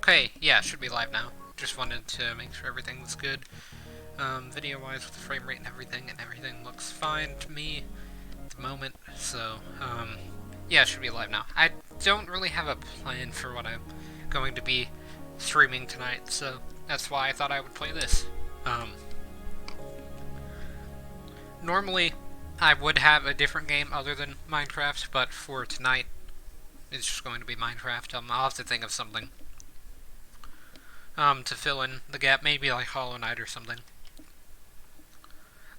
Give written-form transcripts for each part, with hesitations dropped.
Okay, yeah, should be live now. Just wanted to make sure everything was good. Video-wise with the frame rate and everything looks fine to me at the moment, so, yeah, it should be live now. I don't really have a plan for what I'm going to be streaming tonight, so that's why I thought I would play this. Normally, I would have a different game other than Minecraft, but for tonight, it's just going to be Minecraft. I'll have to think of something to fill in the gap, maybe like Hollow Knight or something.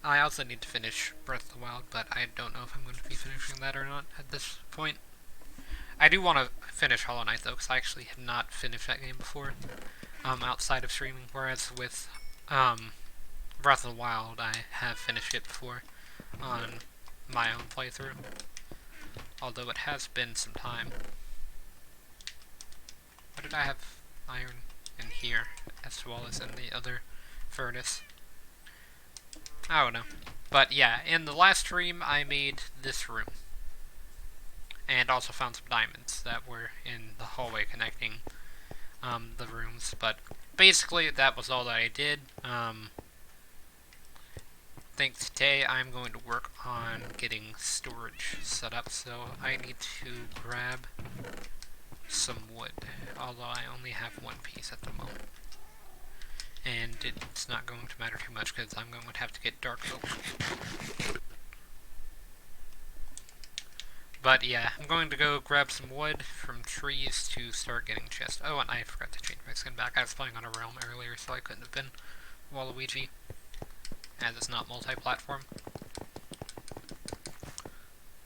I also need to finish Breath of the Wild, but I don't know if I'm going to be finishing that or not at this point. I do want to finish Hollow Knight though, because I actually have not finished that game before, outside of streaming, whereas with Breath of the Wild, I have finished it before on my own playthrough, although it has been some time. What did I have iron in here, as well as in the other furnace? I don't know. But yeah, in the last stream, I made this room. And also found some diamonds that were in the hallway connecting the rooms. But basically, that was all that I did. I think today I'm going to work on getting storage set up. So I need to grab some wood. Although I only have one piece at the moment. And it's not going to matter too much because I'm going to have to get dark oak. But yeah, I'm going to go grab some wood from trees to start getting chests. Oh, and I forgot to change my skin back. I was playing on a realm earlier, so I couldn't have been Waluigi, as it's not multi-platform.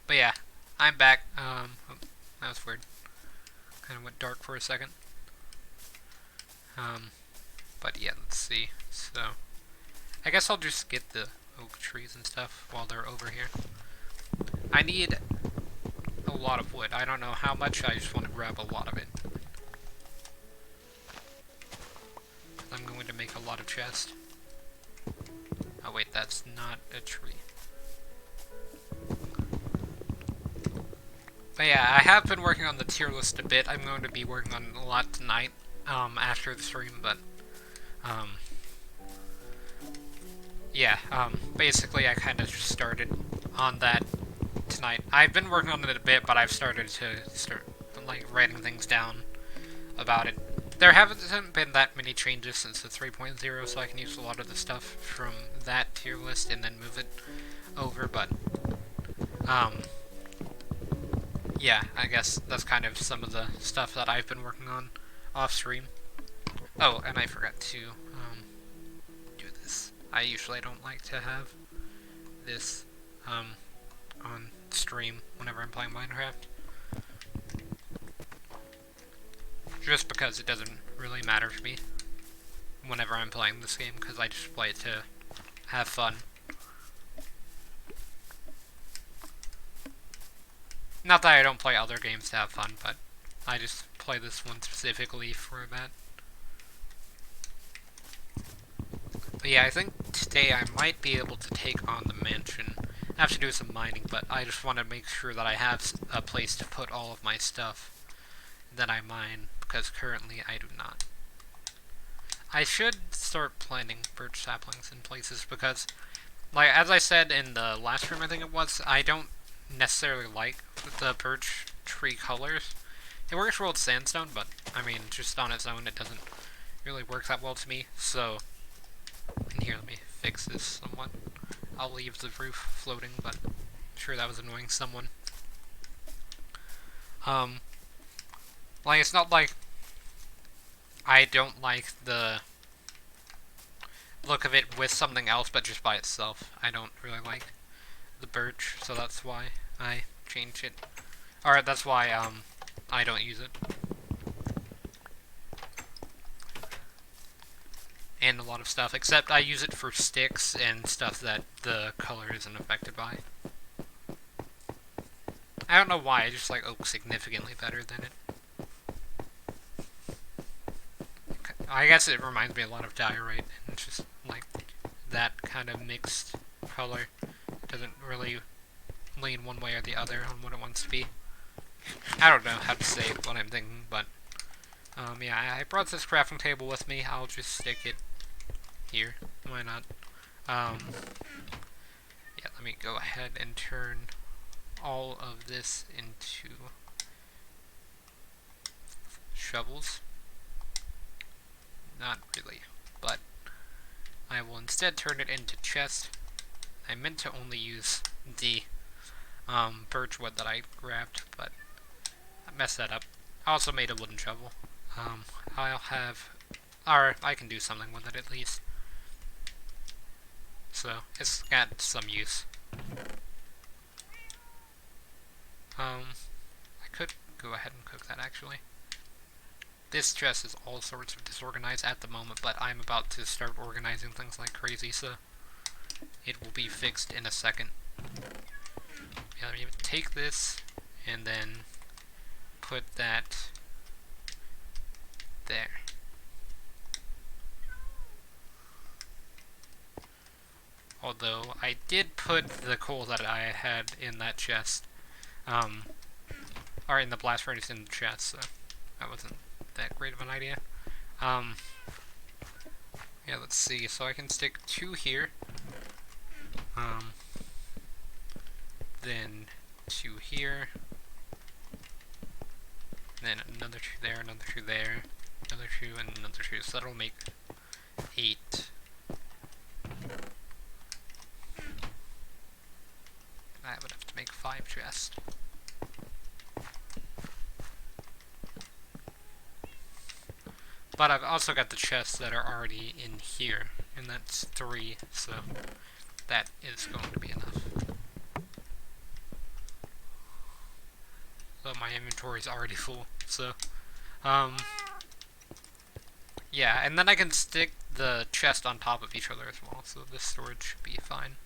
But yeah, I'm back. Oh, that was weird. Kind of went dark for a second. But yeah, let's see. So, I guess I'll just get the oak trees and stuff while they're over here. I need a lot of wood. I don't know how much, I just want to grab a lot of it. I'm going to make a lot of chests. Oh wait, that's not a tree. But yeah, I have been working on the tier list a bit. I'm going to be working on a lot tonight, after the stream, but yeah, basically I kind of just started on that tonight. I've been working on it a bit, but I've started to start, like, writing things down about it. There haven't been that many changes since the 3.0, so I can use a lot of the stuff from that tier list and then move it over, but, yeah, I guess that's kind of some of the stuff that I've been working on off-stream. Oh, and I forgot to, do this. I usually don't like to have this, on stream whenever I'm playing Minecraft. Just because it doesn't really matter to me whenever I'm playing this game, because I just play it to have fun. Not that I don't play other games to have fun, but I just play this one specifically for that. But yeah, I think today I might be able to take on the mansion. I have to do some mining, but I just want to make sure that I have a place to put all of my stuff that I mine, because currently I do not. I should start planting birch saplings in places, because, like, as I said in the last room, I think it was, I don't necessarily like the birch tree colors. It works well with sandstone, but, I mean, just on its own, it doesn't really work that well to me, so, and here, let me fix this somewhat. I'll leave the roof floating, but I'm sure that was annoying someone. Like, it's not like I don't like the look of it with something else, but just by itself. I don't really like the birch, so that's why I changed it. Or that's why, I don't use it. And a lot of stuff, except I use it for sticks and stuff that the color isn't affected by. I don't know why, I just like oak significantly better than it. I guess it reminds me a lot of diorite, and it's just like that kind of mixed color. It doesn't really lean one way or the other on what it wants to be. I don't know how to say what I'm thinking, but Yeah, I brought this crafting table with me. I'll just stick it here. Why not? Yeah, let me go ahead and turn all of this into shovels. Not really, but I will instead turn it into chest. I meant to only use the birch wood that I grabbed, but I messed that up. I also made a wooden shovel. I'll have, or I can do something with it at least. So it's got some use. I could go ahead and cook that actually. This chest is all sorts of disorganized at the moment, but I'm about to start organizing things like crazy, so it will be fixed in a second. Yeah, let me take this and then put that there. Although I did put the coal that I had in that chest, or in the blast furnace in the chest, so that wasn't that great of an idea. Yeah, let's see. So I can stick 2 here. Then 2 here. Then another 2 there, another 2 there, another 2, and another 2. So that'll make 8. I would have to make 5 chests. But I've also got the chests that are already in here, and that's 3, so that is going to be enough. So my inventory is already full, so, yeah, and then I can stick the chest on top of each other as well, so this storage should be fine.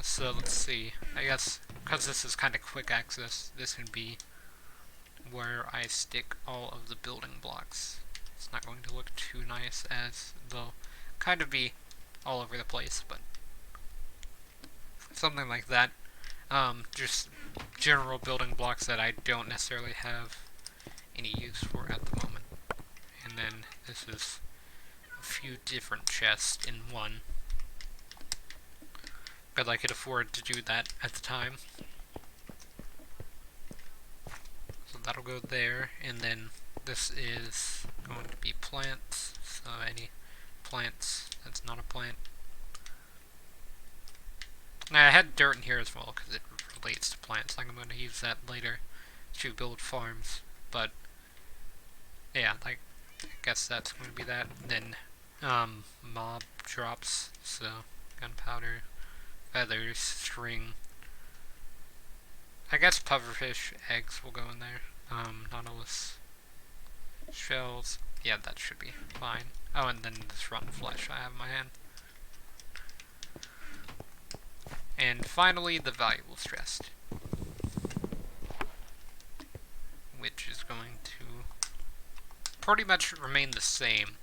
So let's see, I guess, because this is kind of quick access, this can be where I stick all of the building blocks. It's not going to look too nice as they'll kind of be all over the place, but something like that. Just general building blocks that I don't necessarily have any use for at the moment. And then this is a few different chests in one, because I could afford to do that at the time. So that'll go there, and then this is going to be plants, so any plants that's not a plant. Now I had dirt in here as well, because it relates to plants. I'm going to use that later to build farms, but yeah, I guess that's going to be that. And then mob drops, so gunpowder, feathers, string. I guess pufferfish eggs will go in there. Nautilus shells. Yeah, that should be fine. Oh, and then this rotten flesh I have in my hand. And finally, the valuables chest, which is going to pretty much remain the same.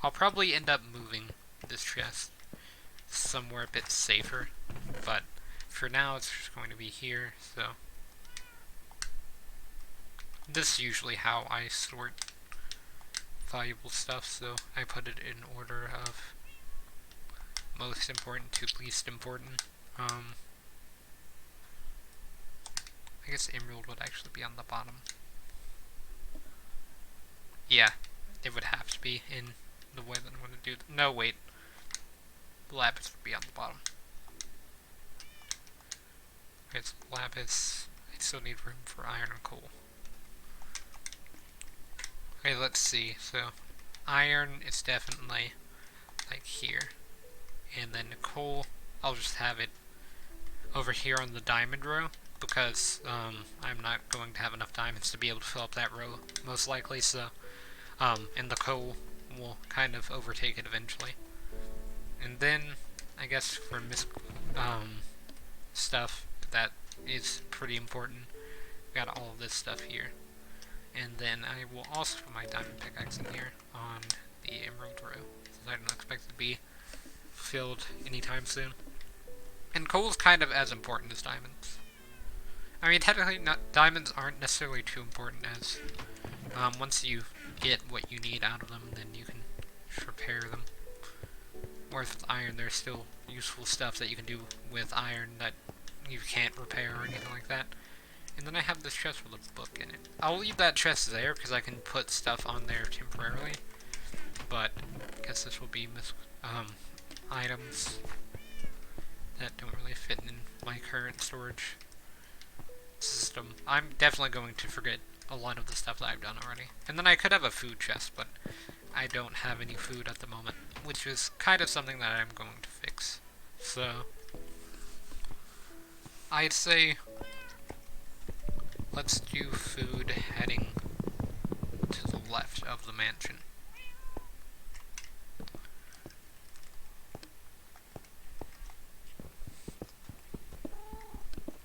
I'll probably end up moving this chest somewhere a bit safer, but for now it's just going to be here, so this is usually how I sort valuable stuff, so I put it in order of most important to least important. I guess emerald would actually be on the bottom. Yeah, it would have to be in the way that I'm going to do. No, wait. Lapis would be on the bottom. Okay, so lapis. I still need room for iron and coal. Okay, let's see. So, iron is definitely like here. And then coal, I'll just have it over here on the diamond row, because I'm not going to have enough diamonds to be able to fill up that row, most likely, so, and the coal will kind of overtake it eventually. And then, I guess for stuff that is pretty important, got all of this stuff here. And then I will also put my diamond pickaxe in here on the emerald row, since I don't expect it to be filled anytime soon. And coal's kind of as important as diamonds. I mean, technically, diamonds aren't necessarily too important as once you get what you need out of them, then you can repair them. Whereas with iron, there's still useful stuff that you can do with iron that you can't repair or anything like that. And then I have this chest with a book in it. I'll leave that chest there because I can put stuff on there temporarily. But I guess this will be items that don't really fit in my current storage system. I'm definitely going to forget a lot of the stuff that I've done already. And then I could have a food chest, but I don't have any food at the moment, which is kind of something that I'm going to fix. So, I'd say let's do food heading to the left of the mansion.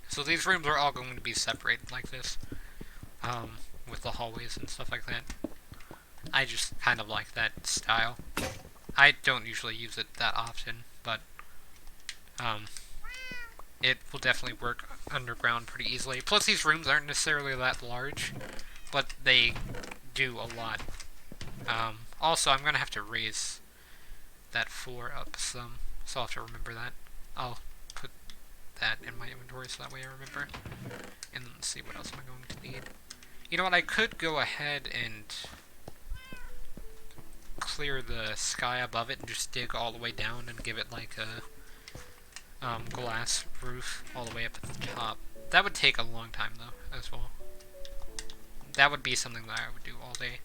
So these rooms are all going to be separated like this, with the hallways and stuff like that. I just kind of like that style. I don't usually use it that often, but it will definitely work underground pretty easily. Plus these rooms aren't necessarily that large, but they do a lot. Also, I'm going to have to raise that floor up some, so I'll have to remember that. I'll put that in my inventory so that way I remember. And let's see, what else am I going to need? You know what, I could go ahead and clear the sky above it and just dig all the way down and give it like a glass roof all the way up at the top. That would take a long time though, as well. That would be something that I would do all day.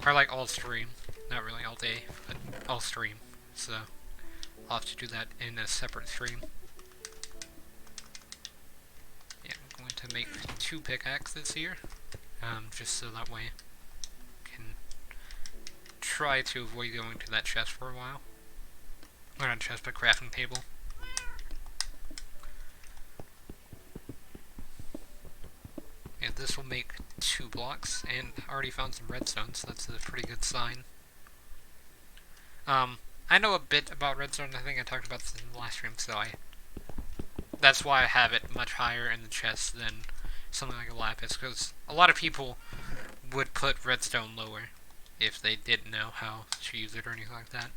Or like all stream. Not really all day, but all stream. So, I'll have to do that in a separate stream. Yeah, I'm going to make 2 pickaxes here. Just so that way I can try to avoid going to that chest for a while. Or not chest, but crafting table. And this will make 2 blocks, and I already found some redstone, so that's a pretty good sign. I know a bit about redstone. I think I talked about this in the last stream, so that's why I have it much higher in the chest than something like a lapis, because a lot of people would put redstone lower if they didn't know how to use it or anything like that.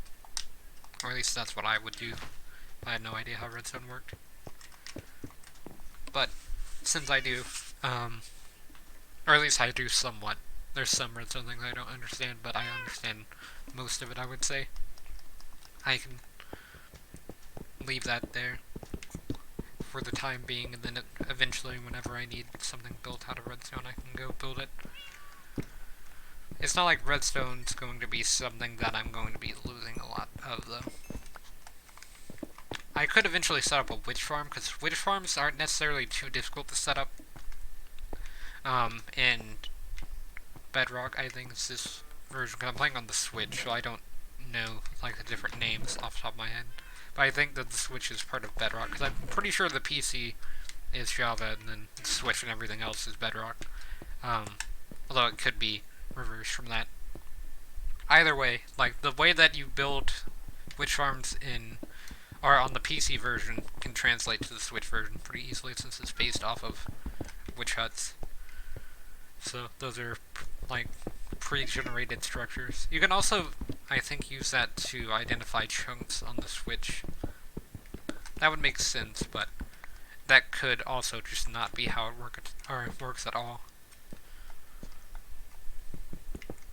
Or at least that's what I would do if I had no idea how redstone worked. But since I do, or at least I do somewhat. There's some redstone things I don't understand, but I understand most of it, I would say. I can leave that there for the time being, and then eventually, whenever I need something built out of redstone, I can go build it. It's not like redstone's going to be something that I'm going to be losing a lot of, though. I could eventually set up a witch farm, because witch farms aren't necessarily too difficult to set up. And Bedrock, I think, is this version, because I'm playing on the Switch, so I don't know, like, the different names off the top of my head. But I think that the Switch is part of Bedrock, because I'm pretty sure the PC is Java, and then the Switch and everything else is Bedrock. Although it could be reversed from that. Either way, like, the way that you build witch farms or on the PC version can translate to the Switch version pretty easily, since it's based off of witch huts. So those are like pre-generated structures. You can also, I think, use that to identify chunks on the Switch. That would make sense, but that could also just not be how it works at all.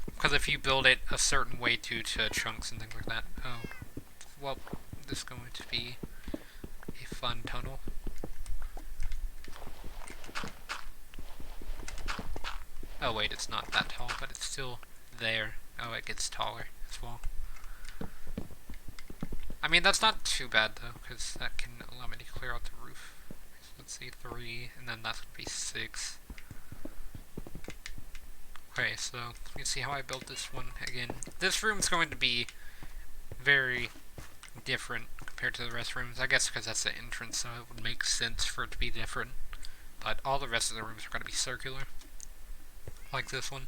Because if you build it a certain way to chunks and things like that, oh, well, this is going to be a fun tunnel. Oh wait, it's not that tall, but it's still there. Oh, it gets taller as well. I mean, that's not too bad though, because that can allow me to clear out the roof. So let's see, 3, and then that's going to be 6. Okay, so let me see how I built this one again. This room's going to be very different compared to the rest of the rooms. I guess because that's the entrance, so it would make sense for it to be different. But all the rest of the rooms are going to be circular. Like this one.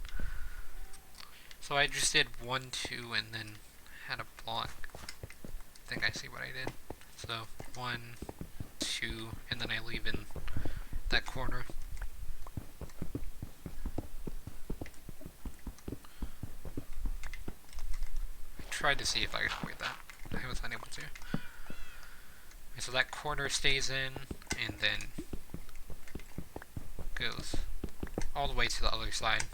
So I just did 1, 2, and then had a block. I think I see what I did. So 1, 2, and then I leave in that corner. I tried to see if I could avoid that. I was unable to. Okay, so that corner stays in, and then goes all the way to the other side.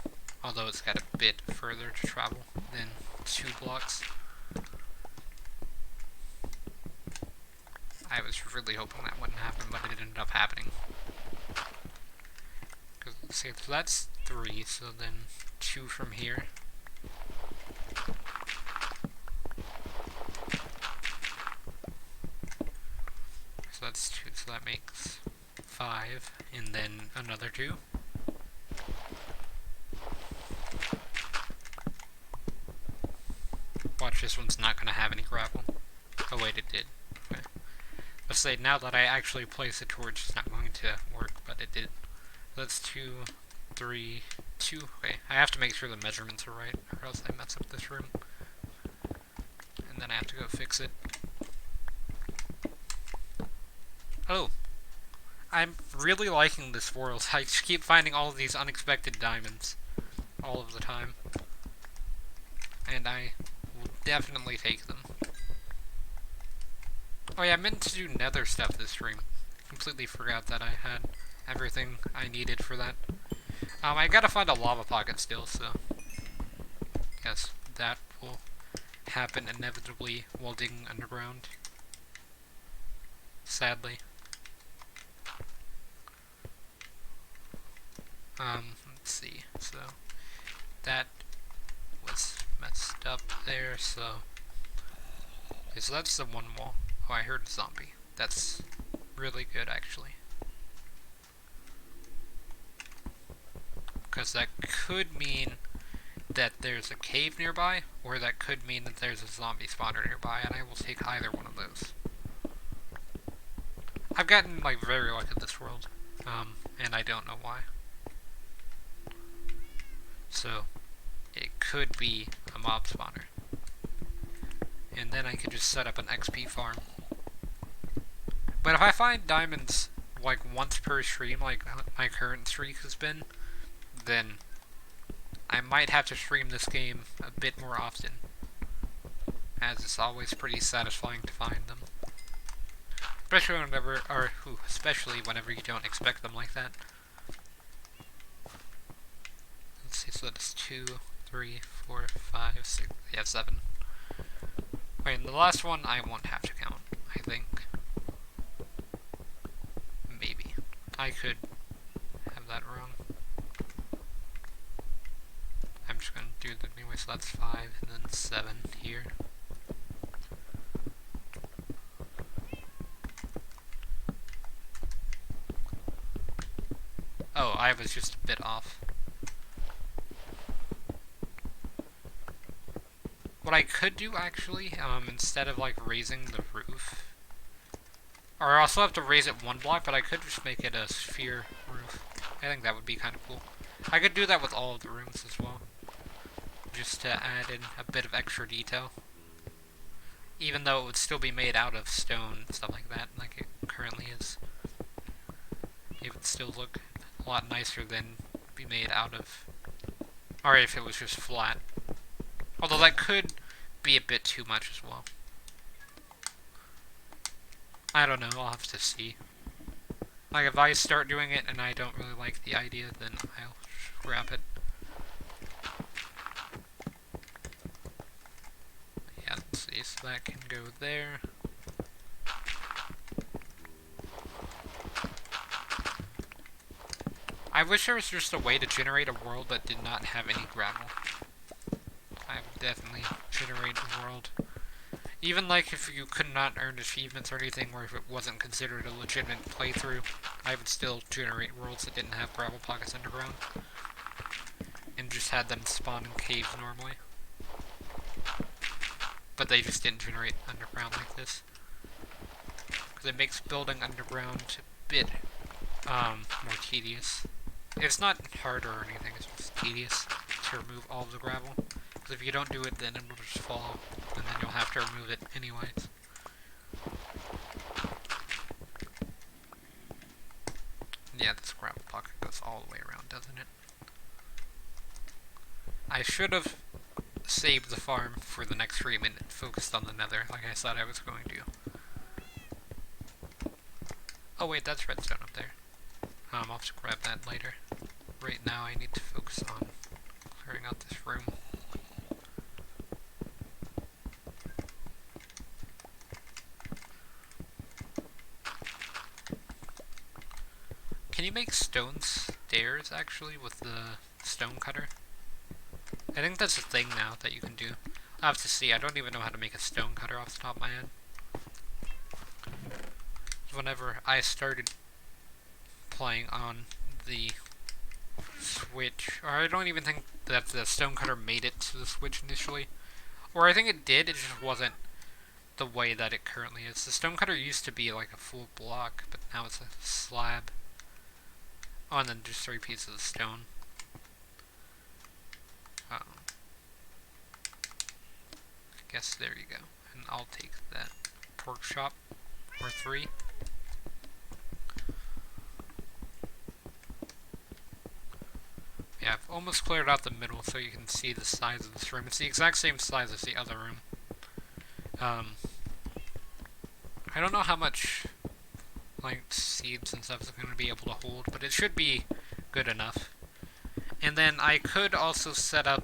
Although it's got a bit further to travel than 2 blocks. I was really hoping that wouldn't happen, but it ended up happening. So that's 3, so then 2 from here. So that's 2, so that makes 5, and then another 2. Watch, this one's not going to have any gravel. Oh wait, it did. Okay. Let's say now that I actually place a torch, it's not going to work, but it did. That's 2, 3, 2. Okay, I have to make sure the measurements are right, or else I mess up this room. And then I have to go fix it. Oh, I'm really liking this world. I just keep finding all of these unexpected diamonds all of the time. And I will definitely take them. Oh yeah, I meant to do nether stuff this stream. Completely forgot that I had everything I needed for that. I gotta find a lava pocket still, so yes, that will happen inevitably while digging underground. Sadly. Let's see, so that was messed up there, so okay, so that's the one wall. Oh, I heard a zombie. That's really good, actually. Because that could mean that there's a cave nearby, or that could mean that there's a zombie spawner nearby, and I will take either one of those. I've gotten, like, very lucky at this world, and I don't know why. So, it could be a mob spawner. And then I could just set up an XP farm. But if I find diamonds, like, once per stream, like my current streak has been, then I might have to stream this game a bit more often, as it's always pretty satisfying to find them. Especially whenever you don't expect them like that. Let's see, so that's 2, 3, 4, 5, 6, yeah, 7. Wait, and the last one I won't have to count, I think. Maybe. I could have that wrong. I'm just gonna do that anyway, so that's 5, and then 7 here. Oh, I was just a bit off. What I could do, actually, instead of, like, raising the roof, or I also have to raise it 1 block, but I could just make it a sphere roof. I think that would be kind of cool. I could do that with all of the rooms as well, just to add in a bit of extra detail. Even though it would still be made out of stone and stuff like that, like it currently is. It would still look a lot nicer than be made out of, or if it was just flat. Although that could be a bit too much as well. I don't know, I'll have to see. Like, if I start doing it and I don't really like the idea, then I'll scrap it. Yeah, let's see, so that can go there. I wish there was just a way to generate a world that did not have any gravel. I would definitely generate a world. Even like if you could not earn achievements or anything, or if it wasn't considered a legitimate playthrough, I would still generate worlds that didn't have gravel pockets underground. And just had them spawn in caves normally. But they just didn't generate underground like this. Because it makes building underground a bit more tedious. It's not hard or anything, it's just tedious to remove all of the gravel. Because if you don't do it, then it will just fall, and then you'll have to remove it anyways. Yeah, that's way around, doesn't it? I should have saved the farm for the next stream and focused on the nether, like I said I was going to. Oh wait, that's redstone up there. I'll have to grab that later. Right now I need to focus on clearing out this room. Can you make stone stairs, actually, with the stone cutter? I think that's a thing now that you can do. I'll have to see. I don't even know how to make a stone cutter off the top of my head. Whenever I started playing on the Switch, or I don't even think that the stone cutter made it to the Switch initially. Or I think it did, it just wasn't the way that it currently is. The stone cutter used to be like a full block, but now it's a slab. Oh, and then just 3 pieces of stone. I guess there you go. And I'll take that pork chop, or 3. Yeah, I've almost cleared out the middle so you can see the size of this room. It's the exact same size as the other room. I don't know how much like seeds and stuff is going to be able to hold, but it should be good enough. And then I could also set up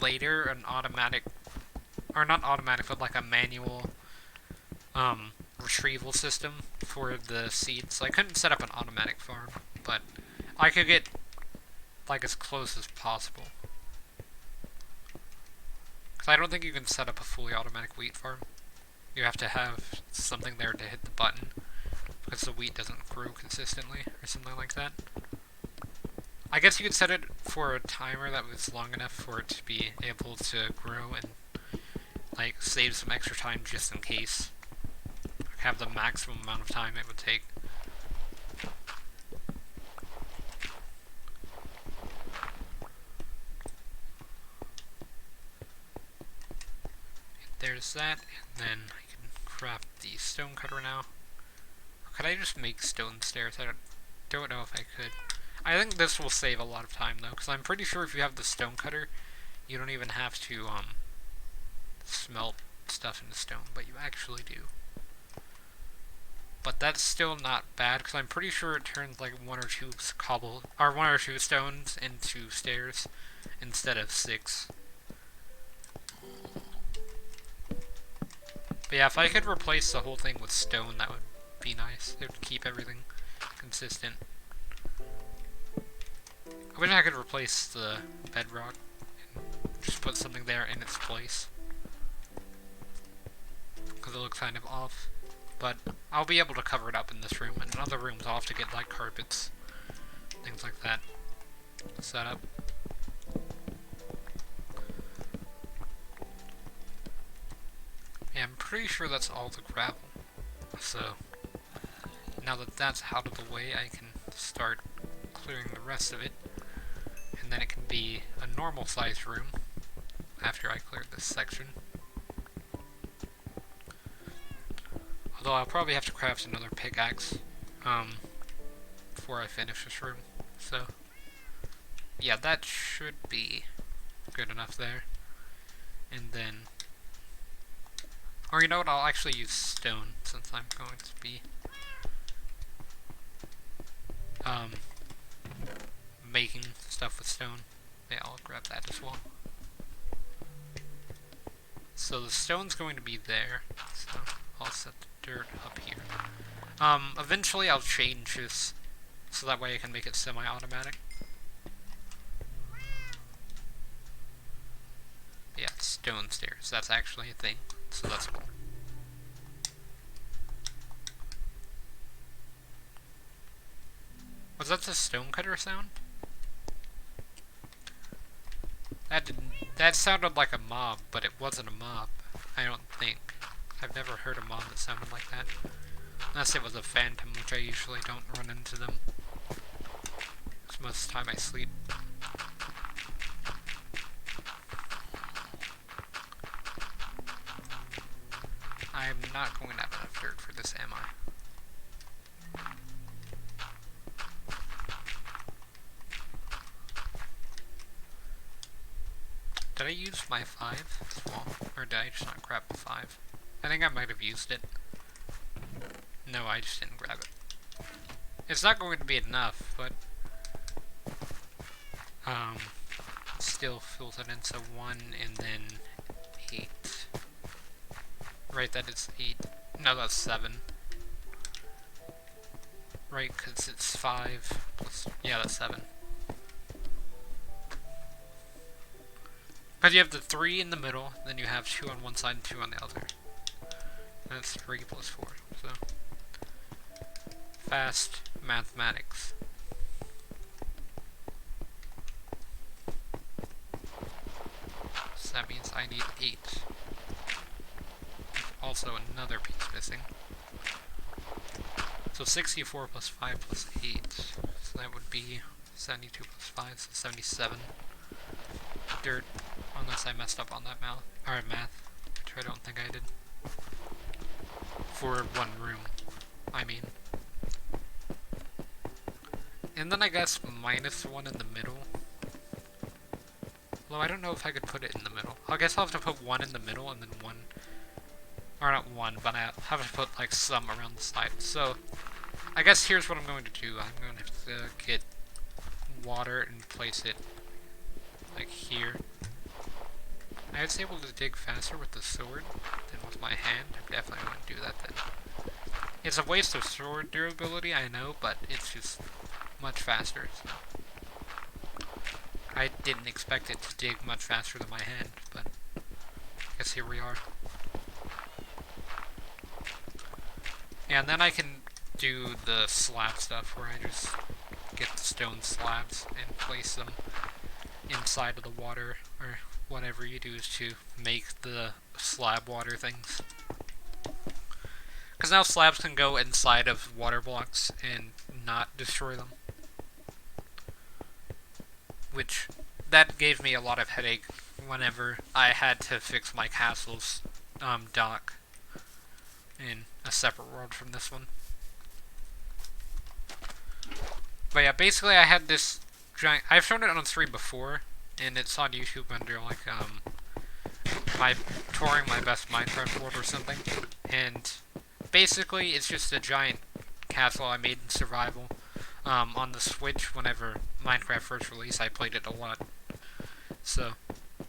later an automatic, or not automatic, but like a manual retrieval system for the seeds. I couldn't set up an automatic farm, but I could get like as close as possible. Because I don't think you can set up a fully automatic wheat farm. You have to have something there to hit the button, because the wheat doesn't grow consistently, or something like that. I guess you could set it for a timer that was long enough for it to be able to grow and like save some extra time just in case. Have the maximum amount of time it would take. There's that, and then I can craft the stone cutter now. Could I just make stone stairs? I don't know if I could. I think this will save a lot of time though, because I'm pretty sure if you have the stone cutter, you don't even have to smelt stuff into stone, but you actually do. But that's still not bad, because I'm pretty sure it turns like 1 or 2 1 or 2 stones into stairs instead of 6. But yeah, if I could replace the whole thing with stone, that would be nice. It would keep everything consistent. I wish I could replace the bedrock and just put something there in its place, because it looks kind of off. But I'll be able to cover it up in this room, and in other rooms I'll have to get like carpets, things like that set up. Yeah, I'm pretty sure that's all the gravel. So now that that's out of the way, I can start clearing the rest of it, and then it can be a normal sized room after I clear this section. Although I'll probably have to craft another pickaxe before I finish this room. So yeah, that should be good enough there. And then, or you know what, I'll actually use stone since I'm going to be making stuff with stone. Yeah, I'll grab that as well. So the stone's going to be there, so I'll set the dirt up here. Eventually I'll change this so that way I can make it semi-automatic. Yeah, stone stairs, that's actually a thing, so that's cool. Was that the stone cutter sound? That sounded like a mob, but it wasn't a mob, I don't think. I've never heard a mob that sounded like that. Unless it was a phantom, which I usually don't run into them, because most of the time I sleep. I'm not going to have enough dirt for this, am I? Did I use my 5 as well? Or did I just not grab the 5? I think I might have used it. No, I just didn't grab it. It's not going to be enough, but still fills it in. So 1 and then 8. Right, that is 8. No, that's 7. Right, because it's 5 plus... Yeah, that's 7. Because you have the 3 in the middle, then you have 2 on one side and 2 on the other. And that's 3 plus 4, so... Fast mathematics. So that means I need 8. Also another piece missing. So 64 plus 5 plus 8. So that would be 72 plus 5, so 77. Dirt. Unless I messed up on that math, which I don't think I did. For one room, I mean. And then I guess minus 1 in the middle. Although I don't know if I could put it in the middle. I guess I'll have to put 1 in the middle and then 1. Or not 1, but I have to put like some around the side. So, I guess here's what I'm going to do. I'm going to have to get water and place it like here. I was able to dig faster with the sword than with my hand. I definitely want to do that then. It's a waste of sword durability, I know, but it's just much faster. So. I didn't expect it to dig much faster than my hand, but I guess here we are. And then I can do the slab stuff where I just get the stone slabs and place them inside of the water, or whatever you do is to make the slab water things. Because now slabs can go inside of water blocks and not destroy them. Which, that gave me a lot of headache whenever I had to fix my castle's dock in a separate world from this one. But yeah, basically I had this giant... I've shown it on stream before, and it's on YouTube under like my touring my best Minecraft world or something. And basically it's just a giant castle I made in survival on the Switch. Whenever Minecraft first released, I played it a lot. So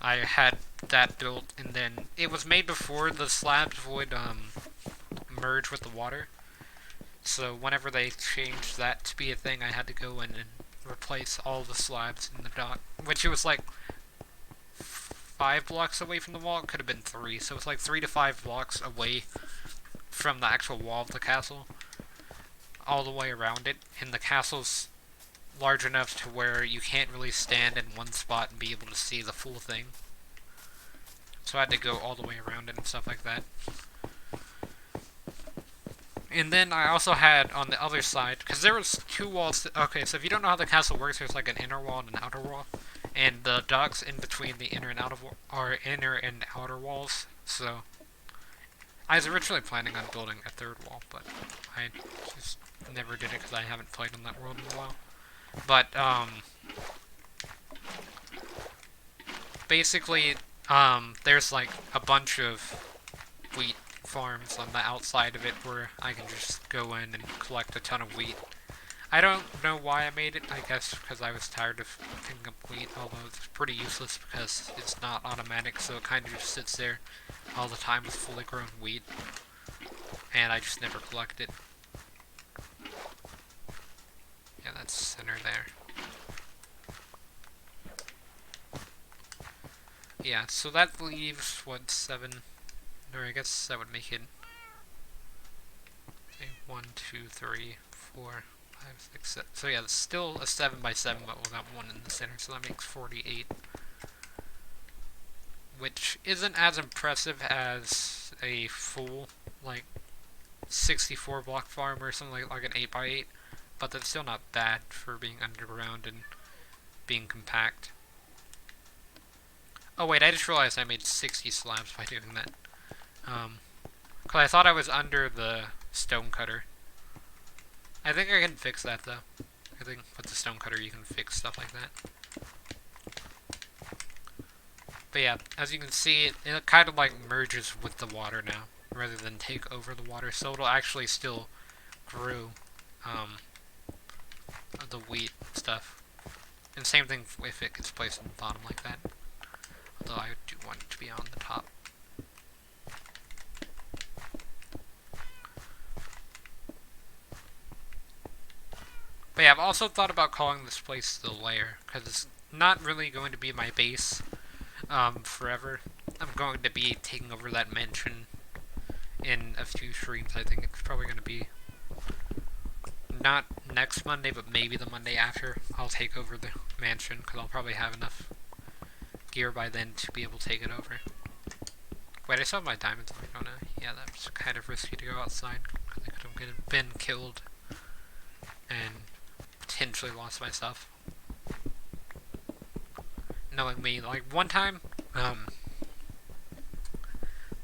I had that built, and then it was made before the slabs would merge with the water. So whenever they changed that to be a thing, I had to go in and replace all the slabs in the dock, which it was like 5 blocks away from the wall. It could have been 3, so it's like 3 to 5 blocks away from the actual wall of the castle, all the way around it. And the castle's large enough to where you can't really stand in one spot and be able to see the full thing. So I had to go all the way around it and stuff like that. And then I also had on the other side, because there was 2 walls. Okay, so if you don't know how the castle works, there's like an inner wall and an outer wall, and the docks in between the inner and outer walls. So I was originally planning on building a 3rd wall, but I just never did it because I haven't played in that world in a while. But basically, there's like a bunch of wheat farms on the outside of it where I can just go in and collect a ton of wheat. I don't know why I made it. I guess because I was tired of picking up wheat, although it's pretty useless because it's not automatic, so it kind of just sits there all the time with fully grown wheat, and I just never collect it. Yeah, that's center there. Yeah, so that leaves, what, 7, or I guess that would make it, say, 1, 2, 3, 4, 5, 6, 7. So yeah, it's still a 7 by 7, but without 1 in the center, so that makes 48. Which isn't as impressive as a full, like, 64 block farm or something like an 8 by 8, but that's still not bad for being underground and being compact. Oh wait, I just realized I made 60 slabs by doing that. Cause I thought I was under the stone cutter. I think I can fix that though. I think with the stone cutter you can fix stuff like that. But yeah, as you can see, it kind of like merges with the water now, rather than take over the water. So it'll actually still grow um, the wheat stuff. And same thing if it gets placed on the bottom like that. Although I do want it to be on the top. But yeah, I've also thought about calling this place the lair, because it's not really going to be my base forever. I'm going to be taking over that mansion in a few streams. I think it's probably going to be not next Monday, but maybe the Monday after. I'll take over the mansion, because I'll probably have enough gear by then to be able to take it over. Wait, I saw my diamonds. Oh no, yeah, that was kind of risky to go outside, because I could have been killed and potentially lost my stuff. Knowing me, like one time,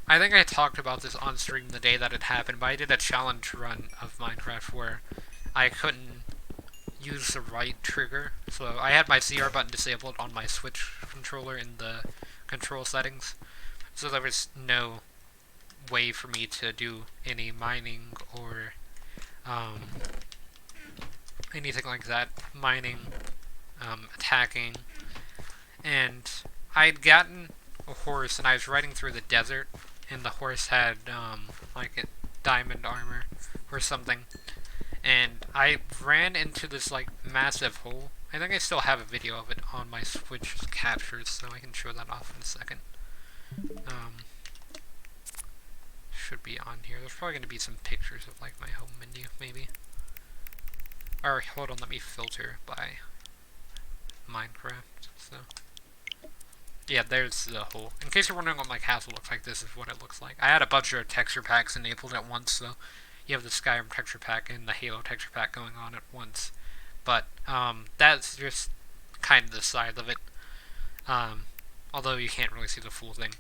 I think I talked about this on stream the day that it happened, but I did a challenge run of Minecraft where I couldn't use the right trigger. So I had my CR button disabled on my Switch controller in the control settings. So there was no way for me to do any mining or anything like that. Mining, attacking. And I'd gotten a horse and I was riding through the desert and the horse had like a diamond armor or something. And I ran into this like massive hole. I think I still have a video of it on my Switch captures, so I can show that off in a second. Should be on here. There's probably going to be some pictures of like my home menu, maybe. Or hold on, let me filter by Minecraft. So yeah, there's the hole. In case you're wondering what my castle looks like, this is what it looks like. I had a bunch of texture packs enabled at once, so you have the Skyrim texture pack and the Halo texture pack going on at once. But that's just kind of the side of it. Although you can't really see the full thing.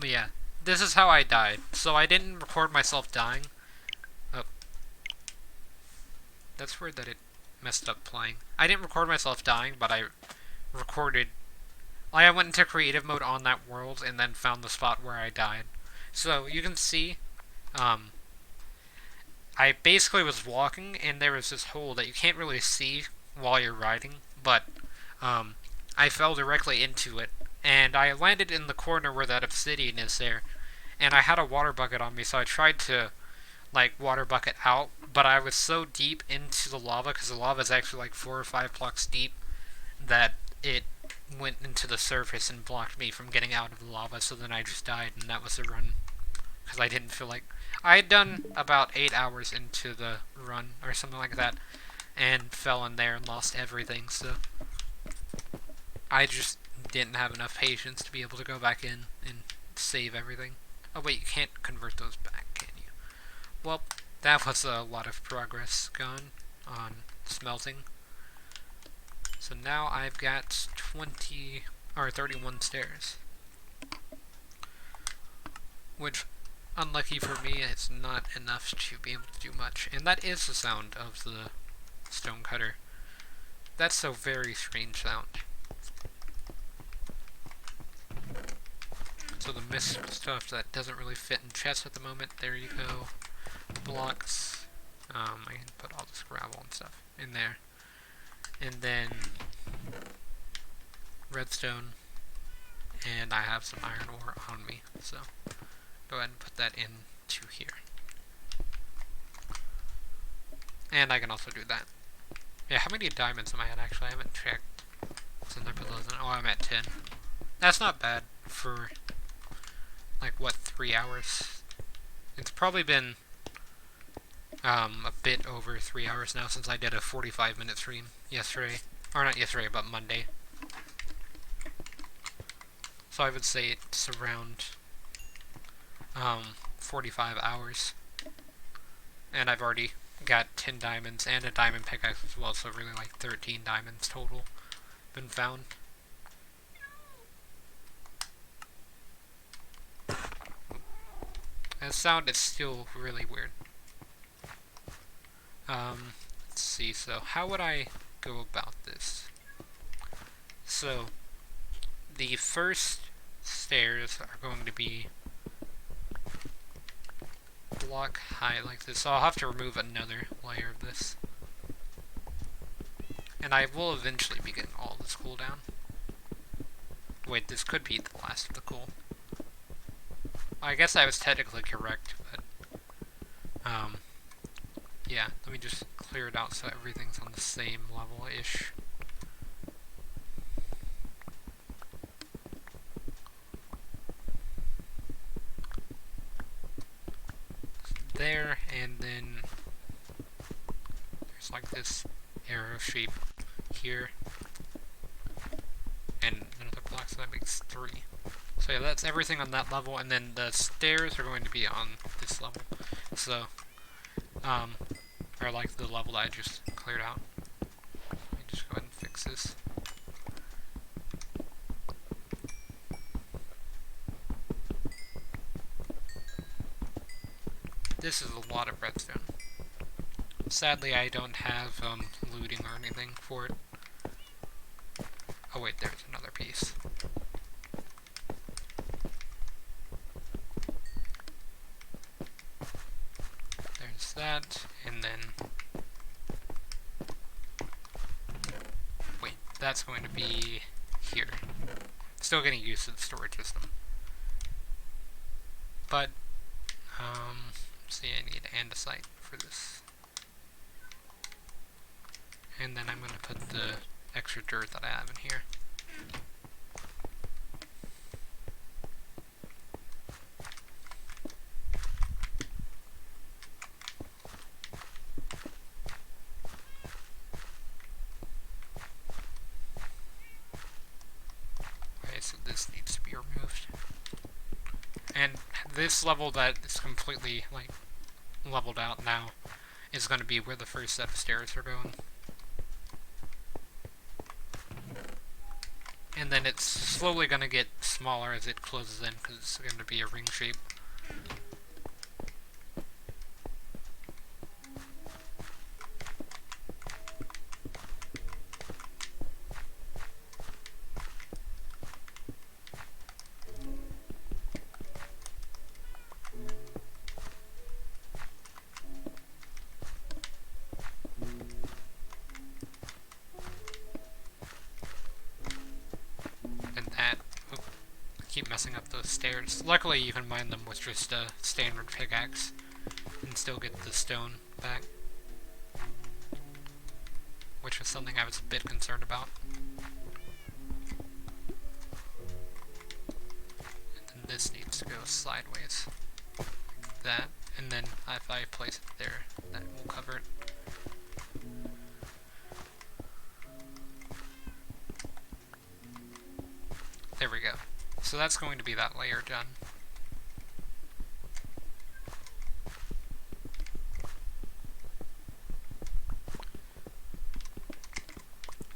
But yeah, this is how I died. So I didn't record myself dying. Oh. That's weird that it messed up playing. I didn't record myself dying, but I recorded... I went into creative mode on that world and then found the spot where I died. So you can see... I basically was walking and there was this hole that you can't really see while you're riding, but I fell directly into it, and I landed in the corner where that obsidian is there, and I had a water bucket on me, so I tried to like water bucket out, but I was so deep into the lava, because the lava is actually like 4 or 5 blocks deep, that it went into the surface and blocked me from getting out of the lava, so then I just died, and that was the run, because I didn't feel like... I had done about 8 hours into the run, or something like that, and fell in there and lost everything, so I just didn't have enough patience to be able to go back in and save everything. Oh wait, you can't convert those back, can you? Well, that was a lot of progress gone on smelting. So now I've got 20 or 31 stairs, which, unlucky for me, it's not enough to be able to do much. And that is the sound of the stonecutter. That's a very strange sound. So the mist stuff that doesn't really fit in chests at the moment, there you go. Blocks. I can put all this gravel and stuff in there. And then redstone. And I have some iron ore on me, so go ahead and put that into here. And I can also do that. Yeah, how many diamonds am I at actually? I haven't checked since I put those in. Oh, I'm at 10. That's not bad for, like, what, 3 hours? It's probably been a bit over 3 hours now since I did a 45-minute stream yesterday. Or not yesterday, but Monday. So I would say it's around 45 hours. And I've already got 10 diamonds and a diamond pickaxe as well, so really like 13 diamonds total been found. And the sound is still really weird. Let's see, so how would I go about this? So, the first stairs are going to be block high like this, so I'll have to remove another layer of this. And I will eventually be getting all this cooldown. Wait, this could be the last of the cool. I guess I was technically correct, but yeah, let me just clear it out so everything's on the same level-ish. There, and then there's like this arrow shape here, and another block, so that makes 3. So yeah, that's everything on that level, and then the stairs are going to be on this level. So, or like the level that I just cleared out. Let me just go ahead and fix this. This is a lot of redstone. Sadly, I don't have looting or anything for it. Oh wait, there's another piece. There's that, and then... Wait, that's going to be here. Still getting used to the storage system. But, see, I need andesite for this. And then I'm going to put the extra dirt that I have in here. Okay, so this needs to be removed. And this level that is completely, like, leveled out now is going to be where the first set of stairs are going. And then it's slowly going to get smaller as it closes in, because it's going to be a ring shape. Keep messing up those stairs. Luckily you can mine them with just a standard pickaxe and still get the stone back, which was something I was a bit concerned about. And then this needs to go sideways, like that, and then if I place it there, that will cover it. There we go. So that's going to be that layer done.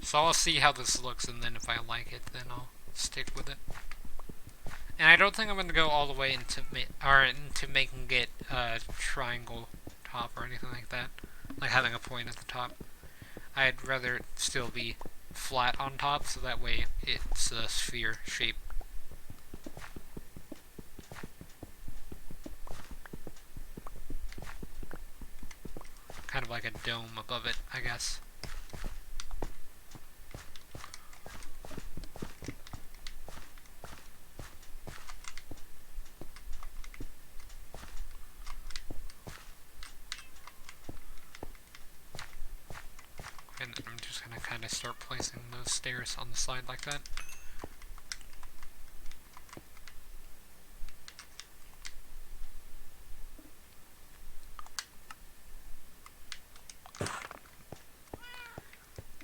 So I'll see how this looks, and then if I like it, then I'll stick with it. And I don't think I'm going to go all the way into making it a triangle top or anything like that, like having a point at the top. I'd rather it still be flat on top, so that way it's a sphere shape. Kind of like a dome above it, I guess. And I'm just gonna kind of start placing those stairs on the side like that.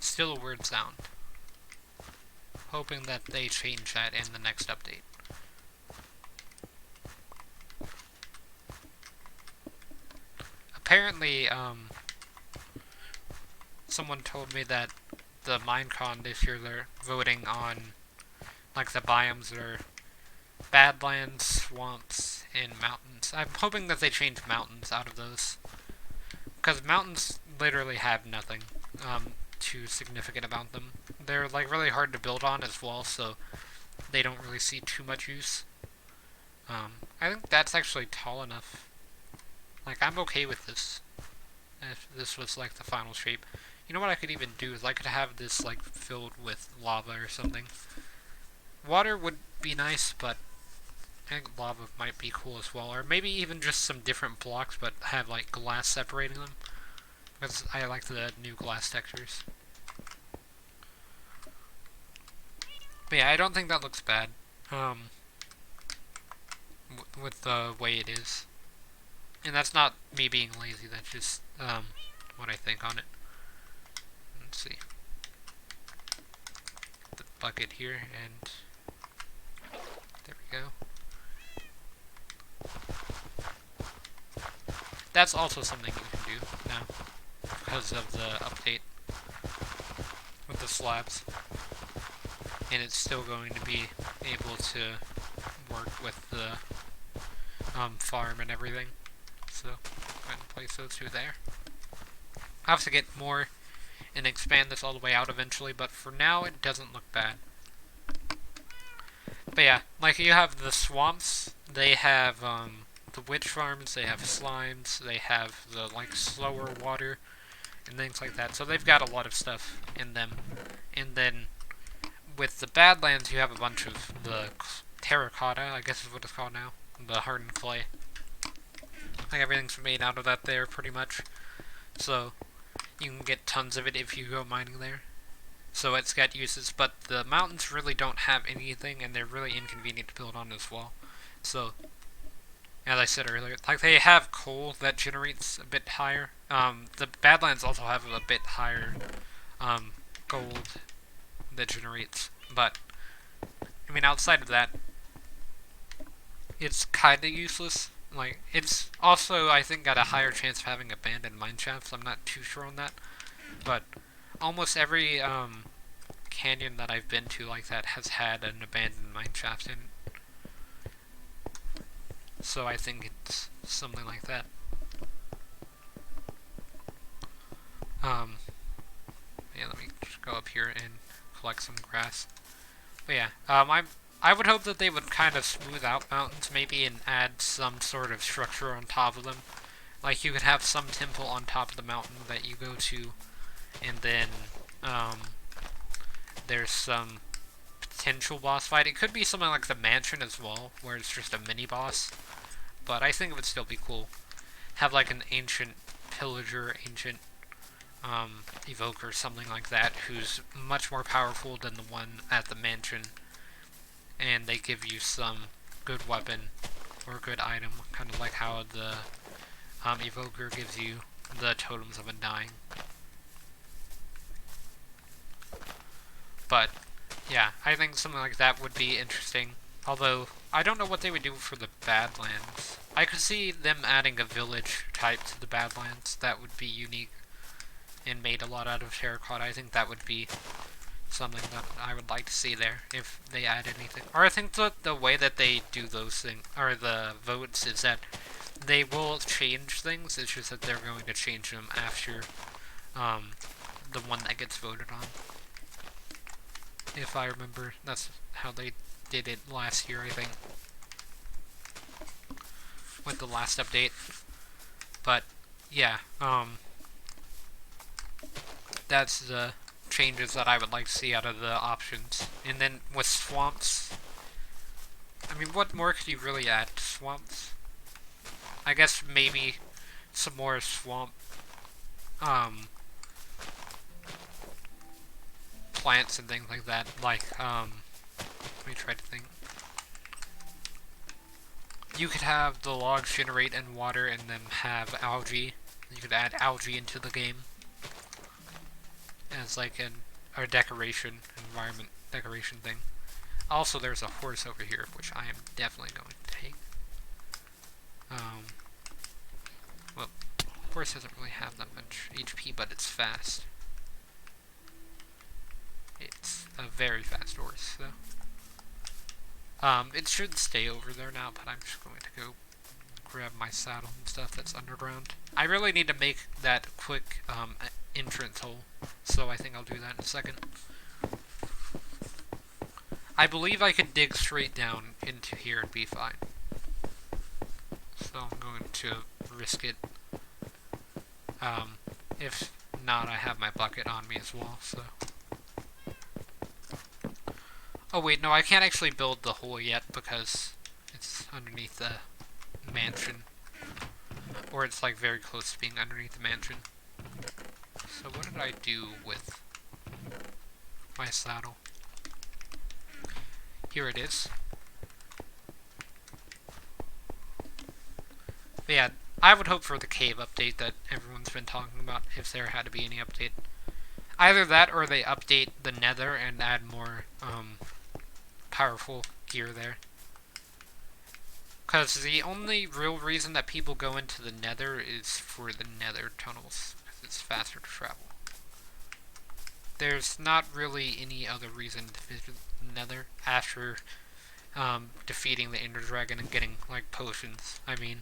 Still a weird sound. Hoping that they change that in the next update. Apparently, someone told me that the Minecon this year, they're voting on, like, the biomes that are Badlands, swamps, and mountains. I'm hoping that they change mountains out of those. Because mountains literally have nothing too significant about them. They're like really hard to build on as well, so they don't really see too much use. I think that's actually tall enough. Like, I'm okay with this. If this was like the final shape. You know what I could even do is I could have this like filled with lava or something. Water would be nice, but I think lava might be cool as well. Or maybe even just some different blocks, but have like glass separating them. Because I like the new glass textures. But yeah, I don't think that looks bad. With the way it is. And that's not me being lazy, that's just, what I think on it. Let's see. The bucket here, and there we go. That's also something you can do now, because of the update with the slabs. And it's still going to be able to work with the farm and everything. So, go ahead and place those two there. I'll have to get more and expand this all the way out eventually, but for now it doesn't look bad. But yeah, like you have the swamps, they have the witch farms, they have slimes, they have the like slower water and things like that. So they've got a lot of stuff in them. And then with the Badlands you have a bunch of the terracotta, I guess is what it's called now, the hardened clay. Like everything's made out of that there pretty much. So you can get tons of it if you go mining there. So it's got uses, but the mountains really don't have anything, and they're really inconvenient to build on as well. So, as I said earlier, like they have coal that generates a bit higher. The Badlands also have a bit higher gold that generates, but I mean outside of that, it's kinda useless. Like, it's also, I think, got a higher chance of having abandoned mine shafts. I'm not too sure on that. But almost every canyon that I've been to like that has had an abandoned mine shaft in it. So I think it's something like that. Yeah, let me just go up here and collect some grass. But yeah, I would hope that they would kind of smooth out mountains, maybe, and add some sort of structure on top of them. Like, you could have some temple on top of the mountain that you go to, and then, there's some potential boss fight. It could be something like the mansion as well, where it's just a mini-boss, but I think it would still be cool. Have, like, an ancient pillager, ancient, evoker, something like that, who's much more powerful than the one at the mansion, and they give you some good weapon or good item, kind of like how the evoker gives you the totems of undying. But yeah, I think something like that would be interesting. Although I don't know what they would do for the Badlands. I could see them adding a village type to the Badlands. That would be unique and made a lot out of terracotta. I think that would be something that I would like to see there if they add anything. Or I think that the way that they do those things, or the votes, is that they will change things. It's just that they're going to change them after the one that gets voted on. If I remember, that's how they did it last year, I think, with the last update. But yeah, that's the changes that I would like to see out of the options. And then with swamps, I mean, what more could you really add to swamps? I guess maybe some more swamp plants and things like that. Like, let me try to think. You could have the logs generate and water and then have algae. You could add algae into the game as like a decoration, environment decoration thing. Also, there's a horse over here, which I am definitely going to take. Well, horse doesn't really have that much HP, but it's fast. It's a very fast horse, though. It should stay over there now, but I'm just going to go grab my saddle and stuff that's underground. I really need to make that quick, entrance hole, so I think I'll do that in a second. I believe I can dig straight down into here and be fine. So I'm going to risk it. If not, I have my bucket on me as well, so. Oh wait, no, I can't actually build the hole yet because it's underneath the mansion. Or it's like very close to being underneath the mansion. So what did I do with my saddle? Here it is. But yeah, I would hope for the cave update that everyone's been talking about, if there had to be any update. Either that or they update the nether and add more powerful gear there. Because the only real reason that people go into the nether is for the nether tunnels, because it's faster to travel. There's not really any other reason to visit the nether after defeating the Ender Dragon and getting, like, potions. I mean,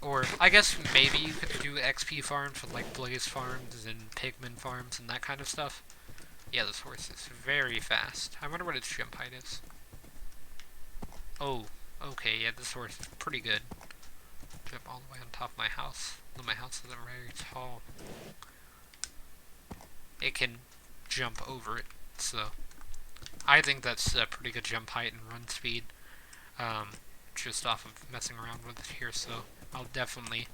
or I guess maybe you could do XP farms with, like, blaze farms and pigman farms and that kind of stuff. Yeah, this horse is very fast. I wonder what its jump height is. Oh, okay, yeah, this horse is pretty good. Jump all the way on top of my house. Though my house isn't very tall. It can jump over it, so I think that's a pretty good jump height and run speed. Just off of messing around with it here, so I'll definitely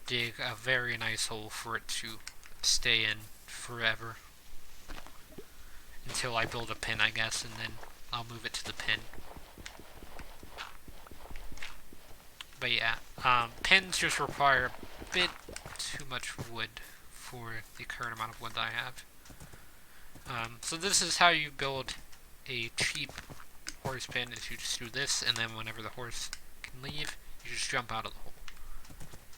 dig a very nice hole for it to stay in forever. Until I build a pin, I guess, and then I'll move it to the pin. But yeah, pins just require a bit too much wood for the current amount of wood that I have. So this is how you build a cheap horse pin, is you just do this, and then whenever the horse can leave, you just jump out of the hole.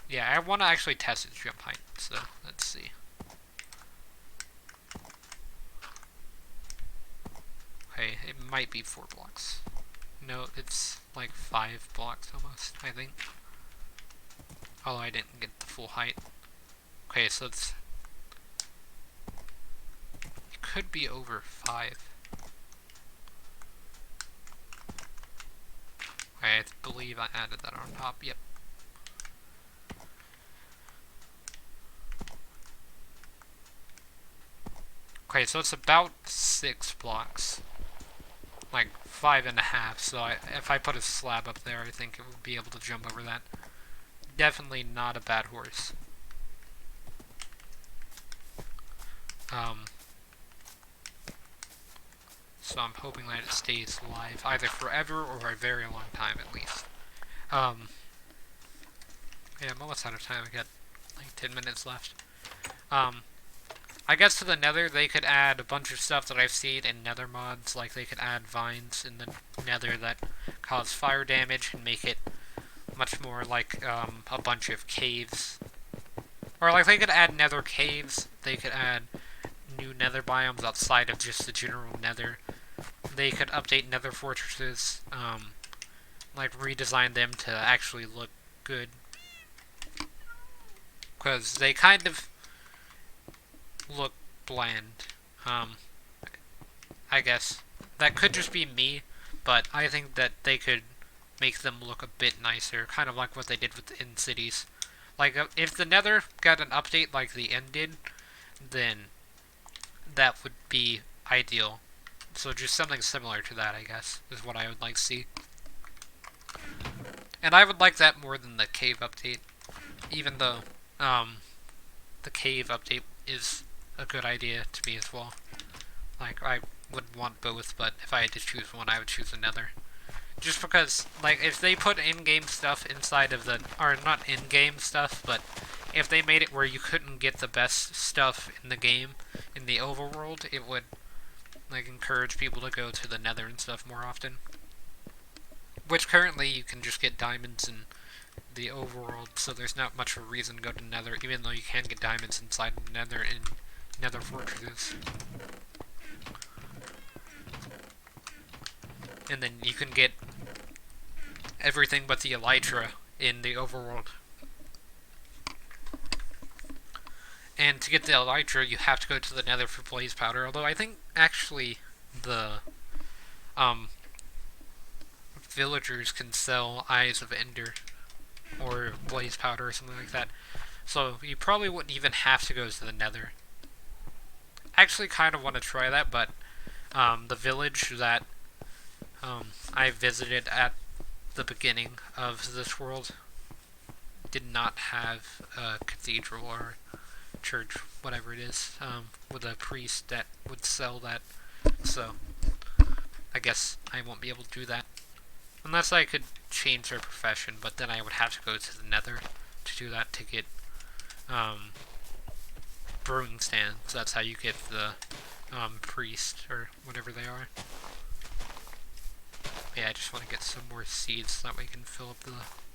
Yeah, I want to actually test its jump height, so let's see. Okay, it might be 4 blocks. No, it's like 5 blocks almost, I think. Although I didn't get the full height. Okay, so it could be over 5. I believe I added that on top, yep. Okay, so it's about 6 blocks. Like 5.5, so if I put a slab up there, I think it would be able to jump over that. Definitely not a bad horse. So I'm hoping that it stays alive, either forever or a very long time at least. Yeah, I'm almost out of time. I got like 10 minutes left. I guess to the nether, they could add a bunch of stuff that I've seen in nether mods, like they could add vines in the nether that cause fire damage and make it much more like a bunch of caves. Or like they could add nether caves, they could add new nether biomes outside of just the general nether. They could update nether fortresses, like redesign them to actually look good. Because they kind of look bland. I guess. That could just be me, but I think that they could make them look a bit nicer, kind of like what they did in cities. Like, if the nether got an update like the end did, then that would be ideal. So just something similar to that, I guess, is what I would like to see. And I would like that more than the cave update, even though the cave update is a good idea to me as well. Like, I would want both, but if I had to choose one, I would choose another. Just because, like, if they put in-game stuff inside of the, or not in-game stuff, but if they made it where you couldn't get the best stuff in the game, in the overworld, it would, like, encourage people to go to the nether and stuff more often. Which currently you can just get diamonds in the overworld, so there's not much of a reason to go to nether, even though you can get diamonds inside the nether in nether fortresses. And then you can get everything but the elytra in the overworld. And to get the elytra, you have to go to the nether for blaze powder, although I think, actually, the um, villagers can sell Eyes of Ender or Blaze Powder or something like that. So you probably wouldn't even have to go to the Nether. I actually kind of want to try that, but the village that I visited at the beginning of this world did not have a cathedral or church, whatever it is, with a priest that would sell that. So I guess I won't be able to do that. Unless I could change their profession, but then I would have to go to the Nether to do that to get brewing stands. That's how you get the priest or whatever they are. Yeah, I just want to get some more seeds so that way I can fill up the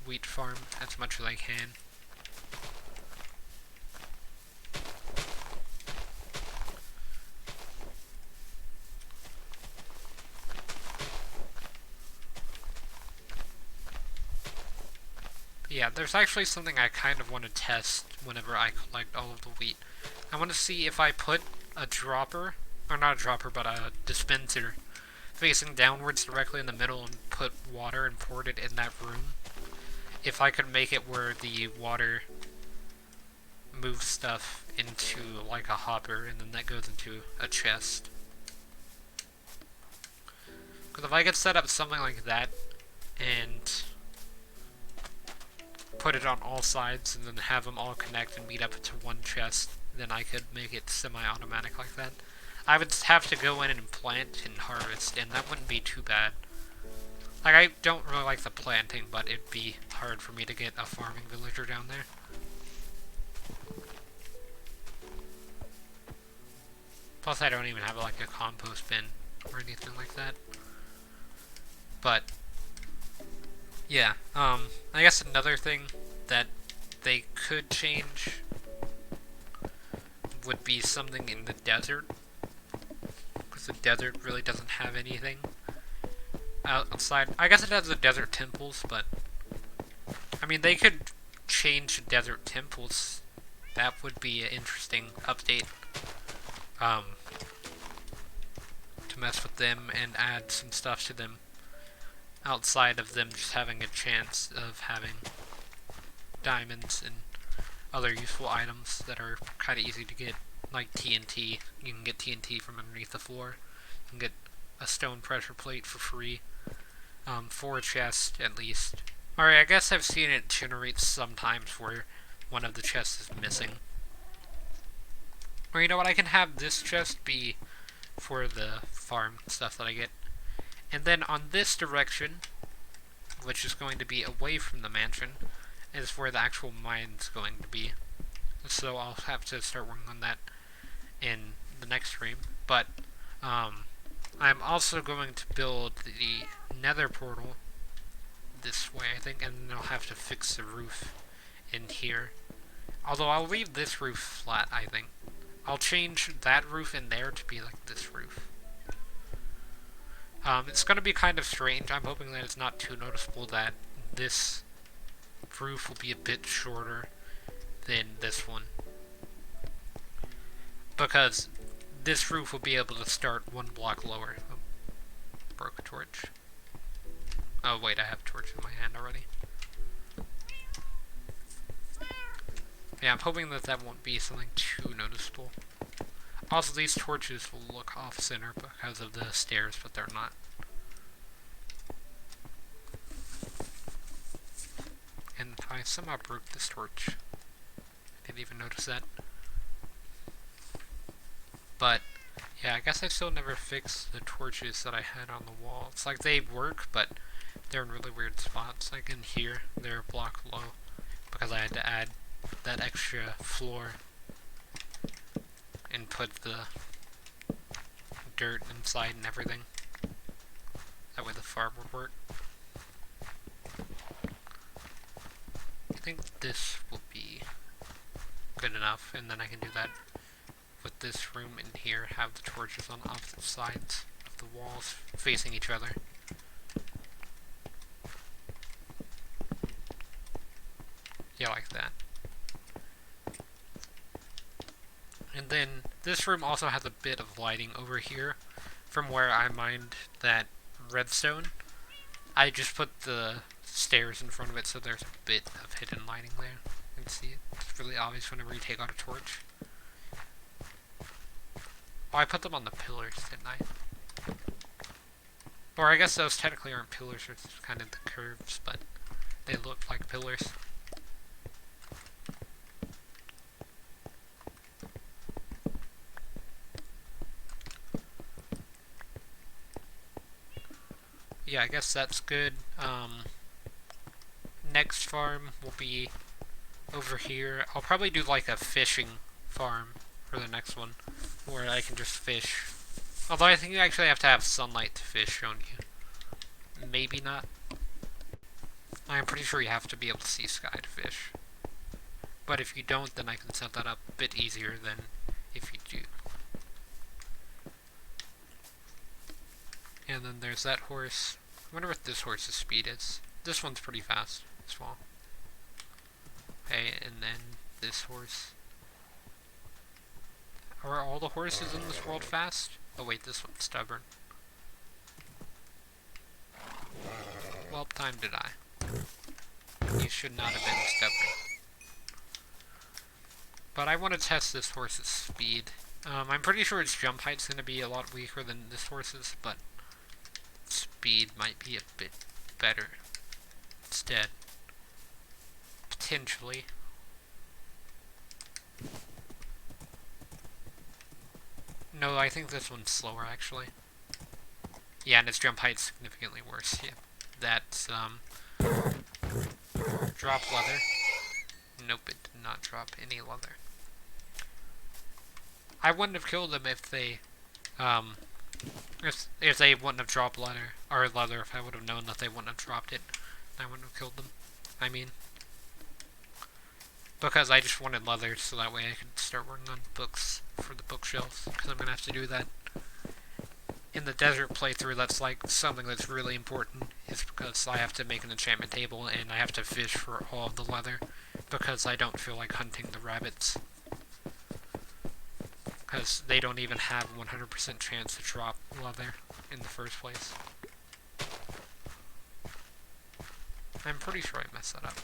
wheat farm as much as I can. Yeah, there's actually something I kind of want to test whenever I collect all of the wheat. I want to see if I put a dropper, or not a dropper, but a dispenser facing downwards directly in the middle and put water and poured it in that room. If I could make it where the water moves stuff into like a hopper and then that goes into a chest. Because if I could set up something like that and put it on all sides and then have them all connect and meet up to one chest, then I could make it semi-automatic like that. I would have to go in and plant and harvest, and that wouldn't be too bad. Like, I don't really like the planting, but it'd be hard for me to get a farming villager down there. Plus, I don't even have, like, a compost bin or anything like that. But yeah, I guess another thing that they could change would be something in the desert, because the desert really doesn't have anything outside. I guess it has the desert temples, but I mean, they could change the desert temples. That would be an interesting update, to mess with them and add some stuff to them outside of them just having a chance of having diamonds and other useful items that are kind of easy to get, like TNT. You can get TNT from underneath the floor. You can get a stone pressure plate for free, for a chest at least. Alright, I guess I've seen it generate sometimes where one of the chests is missing. Or you know what, I can have this chest be for the farm stuff that I get. And then on this direction, which is going to be away from the mansion, is where the actual mine's going to be. So I'll have to start working on that in the next stream. But I'm also going to build the nether portal this way, I think, and then I'll have to fix the roof in here. Although I'll leave this roof flat, I think. I'll change that roof in there to be like this roof. It's going to be kind of strange. I'm hoping that it's not too noticeable that this roof will be a bit shorter than this one. Because this roof will be able to start one block lower. Oh, broke a torch. Oh wait, I have a torch in my hand already. Yeah, I'm hoping that that won't be something too noticeable. Also, these torches will look off-center because of the stairs, but they're not. And I somehow broke this torch. I didn't even notice that. But, yeah, I guess I still never fixed the torches that I had on the wall. It's like they work, but they're in really weird spots. Like in here, they're a block low, because I had to add that extra floor and put the dirt inside and everything. That way the farm would work. I think this will be good enough, and then I can do that with this room in here, have the torches on opposite sides of the walls facing each other. Yeah, like that. And then this room also has a bit of lighting over here, from where I mined that redstone, I just put the stairs in front of it so there's a bit of hidden lighting there. You can see it. It's really obvious whenever you take out a torch. Oh, I put them on the pillars, didn't I? Or I guess those technically aren't pillars, it's kind of the curves, but they look like pillars. Yeah, I guess that's good. Next farm will be over here. I'll probably do like a fishing farm for the next one, where I can just fish. Although I think you actually have to have sunlight to fish, don't you? Maybe not. I'm pretty sure you have to be able to see sky to fish. But if you don't, then I can set that up a bit easier than if you do. And then there's that horse. I wonder what this horse's speed is. This one's pretty fast as well. Okay, and then this horse. Are all the horses in this world fast? Oh wait, this one's stubborn. Well timed did I. You should not have been stubborn. But I want to test this horse's speed. I'm pretty sure its jump height's going to be a lot weaker than this horse's, but speed might be a bit better instead. Potentially. No, I think this one's slower actually. Yeah, and its jump height's significantly worse. Yeah, that's drop leather. Nope, it did not drop any leather. I wouldn't have killed them if they if they wouldn't have dropped leather if I would have known that they wouldn't have dropped it, I wouldn't have killed them. I mean, because I just wanted leather so that way I could start working on books for the bookshelves, because I'm gonna have to do that in the desert playthrough. That's like something that's really important, is because I have to make an enchantment table and I have to fish for all of the leather because I don't feel like hunting the rabbits, because they don't even have 100% chance to drop leather in the first place. I'm pretty sure I messed that up.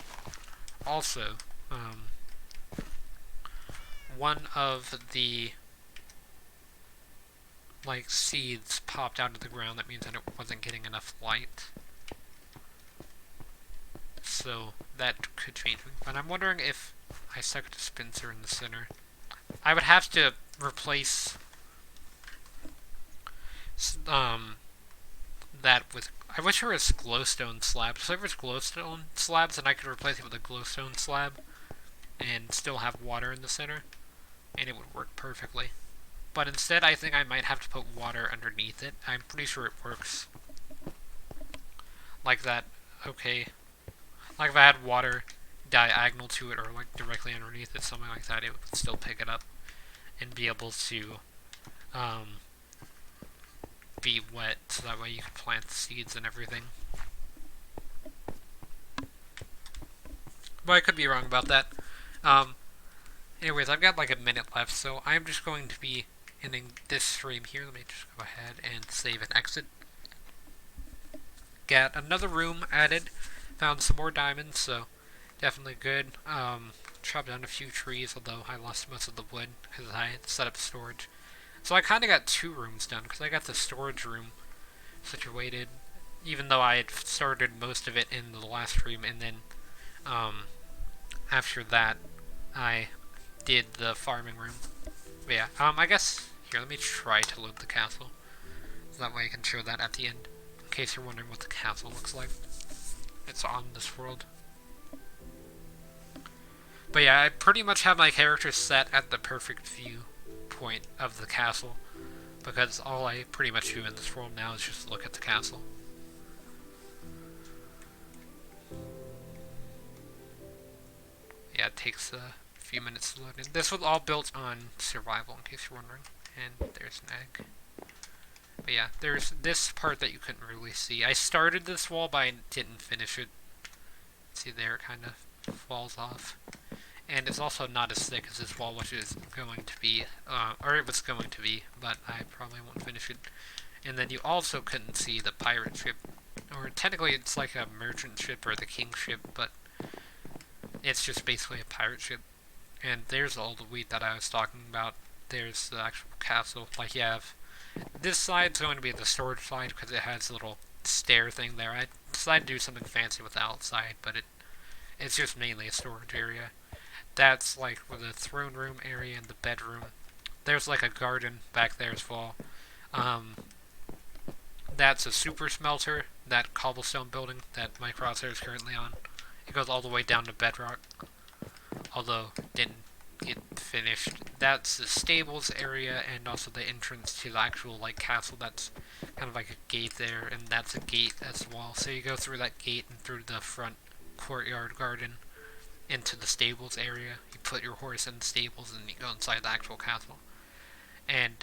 Also, one of the like seeds popped out of the ground. That means that it wasn't getting enough light. So that could change me. But I'm wondering if I stuck a dispenser in the center. I would have to replace that with, I wish there was glowstone slabs. So if there's glowstone slabs, then I could replace it with a glowstone slab and still have water in the center, and it would work perfectly. But instead, I think I might have to put water underneath it. I'm pretty sure it works like that. Okay, like if I had water diagonal to it or like directly underneath it, something like that, it would still pick it up and be able to be wet, so that way you can plant the seeds and everything. But I could be wrong about that. Anyways, I've got like a minute left, so I'm just going to be ending this stream here. Let me just go ahead and save and exit. Got another room added. Found some more diamonds, so definitely good. Chopped down a few trees, although I lost most of the wood because I set up storage. So I kind of got 2 rooms done, because I got the storage room situated, even though I had started most of it in the last stream, and then after that I did the farming room. But yeah, I guess, here, let me try to load the castle, so that way I can show that at the end, in case you're wondering what the castle looks like. It's on this world. But yeah, I pretty much have my character set at the perfect view point of the castle, because all I pretty much do in this world now is just look at the castle. Yeah, it takes a few minutes to load in. This was all built on survival, in case you're wondering. And there's an egg. But yeah, there's this part that you couldn't really see. I started this wall, but I didn't finish it. See there, it kind of falls off. And it's also not as thick as this wall, which is going to be, or it was going to be, but I probably won't finish it. And then you also couldn't see the pirate ship, or technically it's like a merchant ship or the king ship, but it's just basically a pirate ship. And there's all the wheat that I was talking about. There's the actual castle. Like you have, this side's going to be the storage side because it has a little stair thing there. I decided to do something fancy with the outside, but it's just mainly a storage area. That's like with the throne room area and the bedroom. There's like a garden back there as well. Um, that's a super smelter, that cobblestone building that my crosshair is currently on. It goes all the way down to bedrock, although didn't get finished. That's the stables area and also the entrance to the actual like castle. That's kind of like a gate there, and that's a gate as well. So you go through that gate and through the front courtyard garden into the stables area. You put your horse in the stables and you go inside the actual castle. And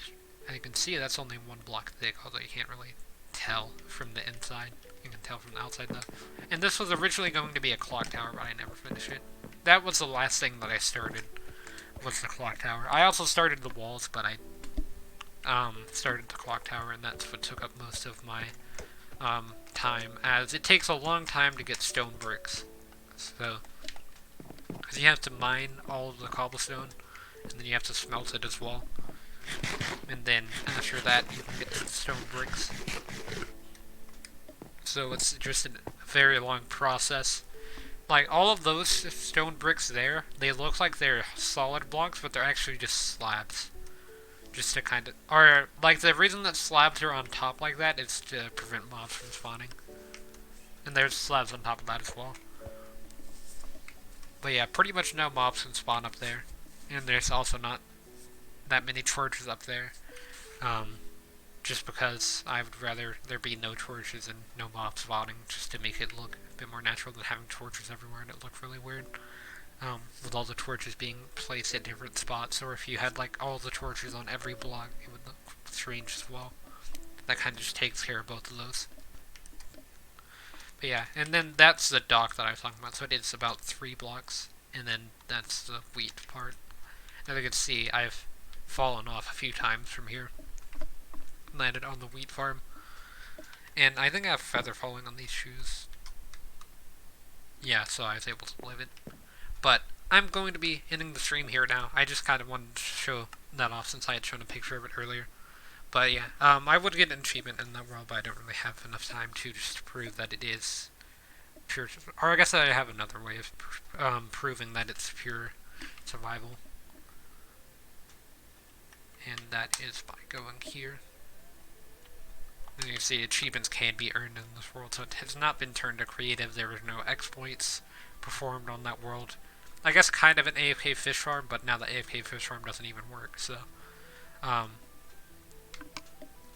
as you can see, that's only 1 block thick, although you can't really tell from the inside. You can tell from the outside though. And this was originally going to be a clock tower, but I never finished it. That was the last thing that I started, was the clock tower. I also started the walls, but I started the clock tower, and that's what took up most of my time, as it takes a long time to get stone bricks. So, because you have to mine all of the cobblestone, and then you have to smelt it as well. And then after that, you can get the stone bricks. So it's just a very long process. Like, all of those stone bricks there, they look like they're solid blocks, but they're actually just slabs. Just to kind of... Or, like, the reason that slabs are on top like that is to prevent mobs from spawning. And there's slabs on top of that as well. But yeah, pretty much no mobs can spawn up there. And there's also not that many torches up there. Just because I would rather there be no torches and no mobs spawning, just to make it look a bit more natural than having torches everywhere and it looked really weird. With all the torches being placed at different spots, or if you had like all the torches on every block, it would look strange as well. That kind of just takes care of both of those. But yeah, and then that's the dock that I was talking about, so it is about 3 blocks, and then that's the wheat part. As you can see, I've fallen off a few times from here. Landed on the wheat farm. And I think I have feather falling on these shoes. Yeah, so I was able to live it. But I'm going to be ending the stream here now. I just kind of wanted to show that off since I had shown a picture of it earlier. But yeah, I would get an achievement in that world, but I don't really have enough time to just prove that it is pure. Or I guess I have another way of proving that it's pure survival. And that is by going here. And you see achievements can be earned in this world, so it has not been turned to creative. There were no exploits performed on that world. I guess kind of an AFK fish farm, but now the AFK fish farm doesn't even work, so...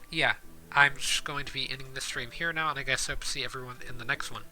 yeah, I'm just going to be ending this stream here now, and I guess I hope to see everyone in the next one.